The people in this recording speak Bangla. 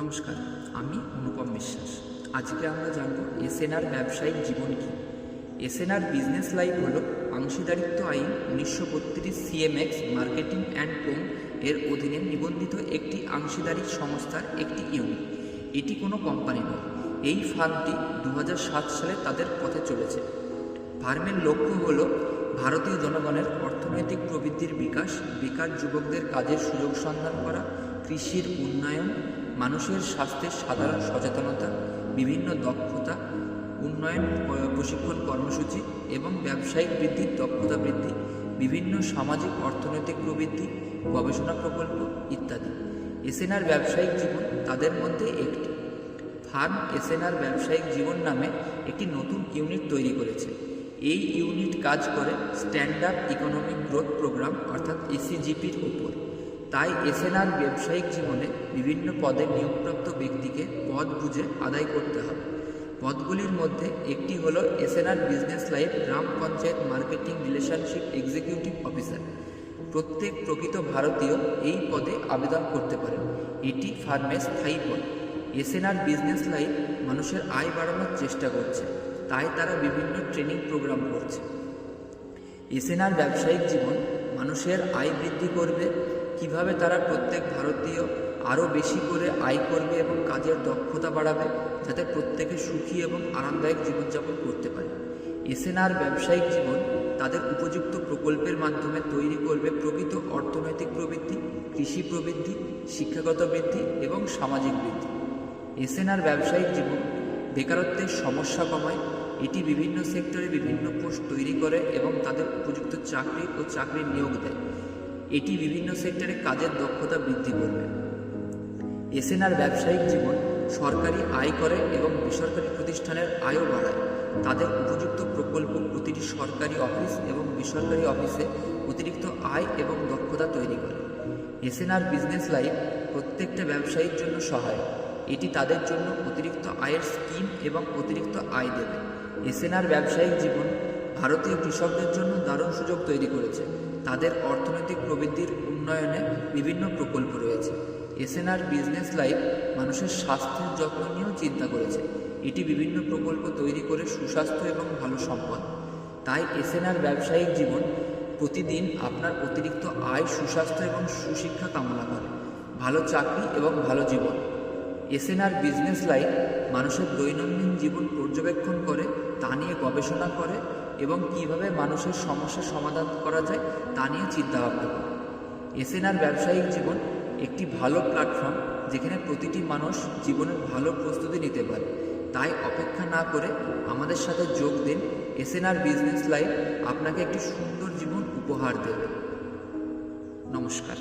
নমস্কার, আমি অনুপম বিশ্বাস। আজকে আমরা জানব এসএনআর ব্যবসায়িক জীবন কী। এসএনআর বিজনেস লাইফ হলো অংশীদারিত্ব আইন 1932 সিএমএক্স মার্কেটিং অ্যান্ড কোং এর অধীনে নিবন্ধিত একটি অংশীদারিক সংস্থার একটি ইউনিট। এটি কোনো কোম্পানি নয়। এই ফার্মটি 2007 সালে তাদের পথে চলেছে। ফার্মের লক্ষ্য হল ভারতীয় জনগণের অর্থনৈতিক প্রবৃদ্ধির বিকাশ, বেকার যুবকদের কাজের সুযোগ সন্ধান করা, কৃষির উন্নয়ন, মানুষের স্বাস্থ্যের সাধারণ সচেতনতা, বিভিন্ন দক্ষতা উন্নয়ন প্রশিক্ষণ কর্মসূচি এবং ব্যবসায়িক বৃদ্ধির দক্ষতা বৃদ্ধি, বিভিন্ন সামাজিক অর্থনৈতিক প্রবৃদ্ধি, গবেষণা প্রকল্প ইত্যাদি। এসএনআর ব্যবসায়িক জীবন তাদের মধ্যে একটি। ফার্ম এসএনআর ব্যবসায়িক জীবন নামে একটি নতুন ইউনিট তৈরি করেছে। এই ইউনিট কাজ করে স্ট্যান্ডার্ড ইকোনমিক গ্রোথ প্রোগ্রাম অর্থাৎ এসইজিপির ওপর। তাই এসএনআর ব্যবসায়িক জীবনে বিভিন্ন পদে নিয়োগপ্রাপ্ত ব্যক্তিকে পদ বুঝে আদায় করতে হবে। পদগুলির মধ্যে একটি হলো এসএনআর বিজনেস লাইফ গ্রাম panchayat marketing relationship executive officer. প্রত্যেক প্রকৃত ভারতীয় এই পদে আবেদন করতে পারেন। এটি ফার্মের স্থায়ী পদ। এসএনআর বিজনেস লাইফ মানুষের আয় বাড়ানোর চেষ্টা করছে, তাই তারা বিভিন্ন ট্রেনিং প্রোগ্রাম করছে। এসএনআর ব্যবসায়িক জীবন মানুষের আয় বৃদ্ধি করবে, কিভাবে তারা প্রত্যেক ভারতীয় আরও বেশি করে আয় করবে এবং কাজের দক্ষতা বাড়াবে, যাতে প্রত্যেকে সুখী এবং আরামদায়ক জীবনযাপন করতে পারে। এসএনআর ব্যবসায়িক জীবন তাদের উপযুক্ত প্রকল্পের মাধ্যমে তৈরি করবে প্রকৃত অর্থনৈতিক প্রবৃদ্ধি, কৃষি প্রবৃদ্ধি, শিক্ষাগত বৃদ্ধি এবং সামাজিক বৃদ্ধি। এসএনআর ব্যবসায়িক জীবন বেকারত্বের সমস্যা কমায়। এটি বিভিন্ন সেক্টরে বিভিন্ন পোস্ট তৈরি করে এবং তাদের উপযুক্ত চাকরি ও চাকরির নিয়োগ দেয়। এটি বিভিন্ন সেক্টরে কাজের দক্ষতা বৃদ্ধি করবে। এসএনআর ব্যবসায়িক জীবন সরকারি আয় করে এবং বেসরকারি প্রতিষ্ঠানের আয়ও বাড়ায়। তাদের উপযুক্ত প্রকল্প প্রতিটি সরকারি অফিস এবং বেসরকারি অফিসে অতিরিক্ত আয় এবং দক্ষতা তৈরি করে। এসএনআর বিজনেস লাইফ প্রত্যেকটা ব্যবসায়ীর জন্য সহায়ক। এটি তাদের জন্য অতিরিক্ত আয়ের স্কিম এবং অতিরিক্ত আয় দেবে। এসএনআর ব্যবসায়িক জীবন ভারতীয় কৃষকদের জন্য দারুণ সুযোগ তৈরি করেছে। তাদের অর্থনৈতিক প্রবৃদ্ধির উন্নয়নে বিভিন্ন প্রকল্প রয়েছে। এসএনআর বিজনেস লাইফ মানুষের স্বাস্থ্যের যত্ন নিয়েও চিন্তা করেছে। এটি বিভিন্ন প্রকল্প তৈরি করে সুস্বাস্থ্য এবং ভালো সম্পদ। তাই এসএনআর ব্যবসায়িক জীবন প্রতিদিন আপনার অতিরিক্ত আয়, সুস্বাস্থ্য এবং সুশিক্ষা কামনা করে, ভালো চাকরি এবং ভালো জীবন। এসএনআর বিজনেস লাইফ মানুষের দৈনন্দিন জীবন পর্যবেক্ষণ করে, তা নিয়ে গবেষণা করে এবং কীভাবে মানুষের সমস্যার সমাধান করা যায় তা নিয়ে চিন্তাভাবনা করে। এসএনআর ব্যবসায়িক জীবন একটি ভালো প্ল্যাটফর্ম যেখানে প্রতিটি মানুষ জীবনের ভালো প্রস্তুতি নিতে পারে। তাই অপেক্ষা না করে আমাদের সাথে যোগ দিন। এসএনআর বিজনেস লাইফ আপনাকে একটি সুন্দর জীবন উপহার দেবে। নমস্কার।